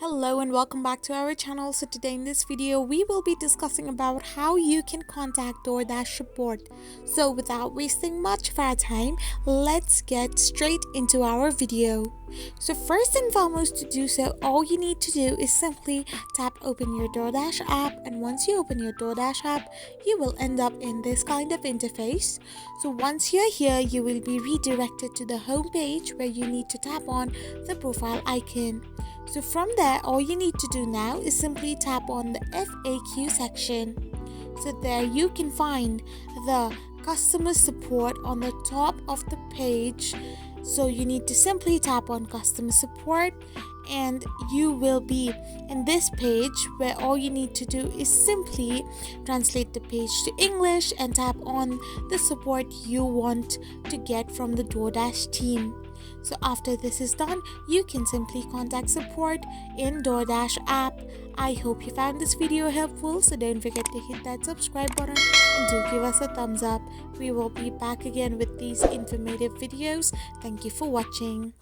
Hello and welcome back to our channel. So today in this video we will be discussing about how you can contact DoorDash support. So without wasting much of our time, let's get straight into our video. So first and foremost, to do so, all you need to do is simply tap open your DoorDash app, and once you open your DoorDash app, you will end up in this kind of interface. So once you're here, you will be redirected to the home page where you need to tap on the profile icon. So from there, all you need to do now is simply tap on the FAQ section. So there you can find the customer support on the top of the page. So you need to simply tap on customer support and you will be in this page where all you need to do is simply translate the page to English and tap on the support you want to get from the DoorDash team. So after this is done, you can simply contact support in DoorDash app. I hope you found this video helpful, so don't forget to hit that subscribe button and do give us a thumbs up. We will be back again with these informative videos. Thank you for watching.